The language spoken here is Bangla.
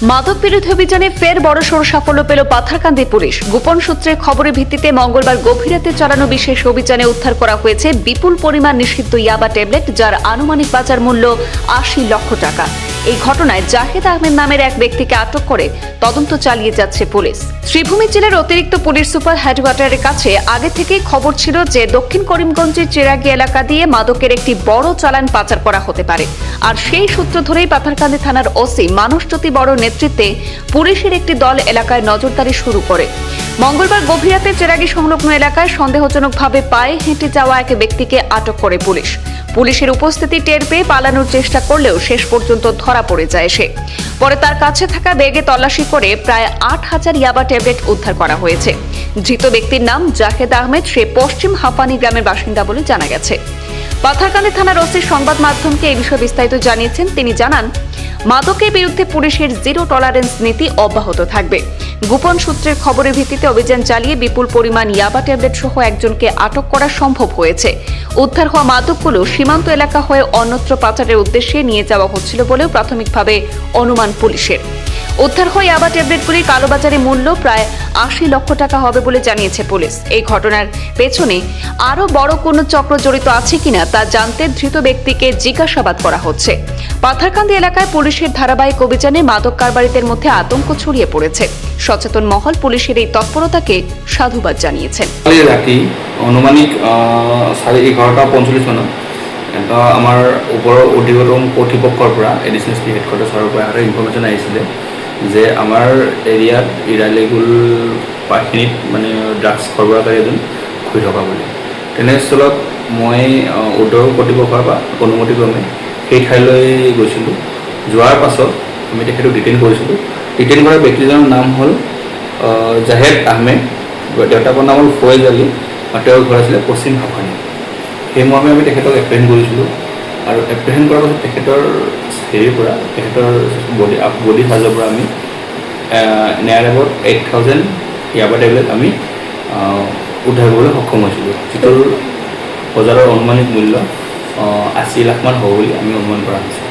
মাদক বিরোধী অভিযানে ফের বড়সড় সাফল্য পেল পাথারকান্দি পুলিশ। গোপন সূত্রের খবরের ভিত্তিতে মঙ্গলবার গভীর রাতে চালানো বিশেষ অভিযানে উদ্ধার করা হয়েছে বিপুল পরিমাণ নিষিদ্ধ ইয়াবা ট্যাবলেট, যার আনুমানিক বাজার মূল্য ৮০ লক্ষ টাকা। এই ঘটনায় জাহেদ আহমেদ নামের এক ব্যক্তিকে আটক করে তদন্ত চালিয়ে যাচ্ছে পুলিশ। শ্রীভূমি জেলার অতিরিক্ত পুলিশ সুপার হেডকোয়ার্টারের কাছে আগে থেকেই খবর ছিল যে দক্ষিণ করিমগঞ্জের চেরাগি এলাকা দিয়ে মাদকের একটি বড় চালান পাচার করা হতে পারে। আর সেই সূত্র ধরেই পাথারকান্দি থানার ওসি মানসজ্যোতি বড় নেতৃত্বে পুলিশের একটি দল এলাকায় নজরদারি শুরু করে। মঙ্গলবার গভীর রাতে চেরাগি সংলগ্ন এলাকায় সন্দেহজনকভাবে পায়ে হেঁটে যাওয়া এক ব্যক্তিকে আটক করে পুলিশ। পুলিশের উপস্থিতি টের পেয়ে পালানোর চেষ্টা করলেও শেষ পর্যন্ত ধরা পড়ে যায় সে। পরে তার কাছে থাকা ব্যাগে তল্লাশি করে প্রায় ৮,০০০ ইয়াবা ট্যাবলেট উদ্ধার করা হয়েছে। ধৃত ব্যক্তির নাম জাহেদ আহমেদ, সে পশ্চিম হাফানি গ্রামের বাসিন্দা বলে জানা গেছে। পাথারকান্দি থানার ওসি সংবাদ মাধ্যমকে এই বিষয়ে বিস্তারিত জানিয়েছেন। তিনি জানান, মাদকের বিরুদ্ধে পুলিশের জিরো টলারেন্স নীতি অব্যাহত থাকবে। গোপন সূত্রের খবরের ভিত্তিতে অভিযান চালিয়ে বিপুল পরিমাণ ইয়াবা ট্যাবলেট সহ একজনকে আটক করা সম্ভব হয়েছে। উদ্ধার হওয়া মাদকগুলো সীমান্ত এলাকা হয়ে অন্যত্র পাচারের উদ্দেশ্যে নিয়ে যাওয়া হচ্ছিল বলেও প্রাথমিকভাবে অনুমান পুলিশের। উদ্ধার হওয়া ইয়াবা ট্যাবলেটগুলির কালোবাজারে মূল্য প্রায় ৮০ লক্ষ টাকা হবে বলে জানিয়েছে পুলিশ। এই ঘটনার পেছনে আরও বড় কোনো চক্র জড়িত আছে কিনা তা জানতে ধৃত ব্যক্তিকে জিজ্ঞাসাবাদ করা হচ্ছে। পাথারকান্দি এলাকায় পুলিশের ধারাবাহিক অভিযানে মাদক কারবারিদের মধ্যে আতঙ্ক ছড়িয়ে পড়েছে। সচেতন মহল পুলিশের এই তৎপরতাকে সাধুবাদ জানিয়েছেন। রাতি অনুমানিক 11:45 মানত আমাৰ ওপৰৰ অধিকতম কৰ্তৃপক্ষৰ পৰা এডিশ্যনেল এছ পি হেডকোৱাৰ্টাৰৰ পৰা এটা ইনফৰ্মেশ্যন আহিছিলে যে আমাৰ এৰিয়াত ইৰালিগুল পাখিনিত মানে ড্ৰাগছ সৰবৰাহকাৰী এজন ঘূৰি থকা বুলি। তেনেস্থলত মই উত্তৰ কৰ্তৃপক্ষৰ পৰা অনুমতিক্ৰমে সেই ঠাইলৈ গৈছিলোঁ। যোৱাৰ পাছত আমি তেখেতক ডিটেইন কৰিছিলোঁ। ডিটেইন কৰা ব্যক্তিজনৰ নাম হ'ল জাহেদ আহমেদ, দেউতাকৰ নাম হ'ল ফয়েজ আলী, আৰু তেওঁৰ ঘৰ আছিলে পশ্চিম হাফানি। সেই মৰ্মে আমি তেখেতক এপ্ৰিহেণ্ড কৰিছিলোঁ। আৰু এপ্ৰিহেণ্ড কৰাৰ পাছত তেখেতৰ হেৰিৰ পৰা তেখেতৰ বডি সাজৰ পৰা আমি নিয়াৰ এবাউট 8,000 ইয়াবা টেবলেট আমি উদ্ধাৰ কৰিবলৈ সক্ষম হৈছিলোঁ, যিটোৰ বজাৰৰ অনুমানিক মূল্য 80 লাখ মান হ'ব বুলি আমি অনুমান কৰা হৈছে।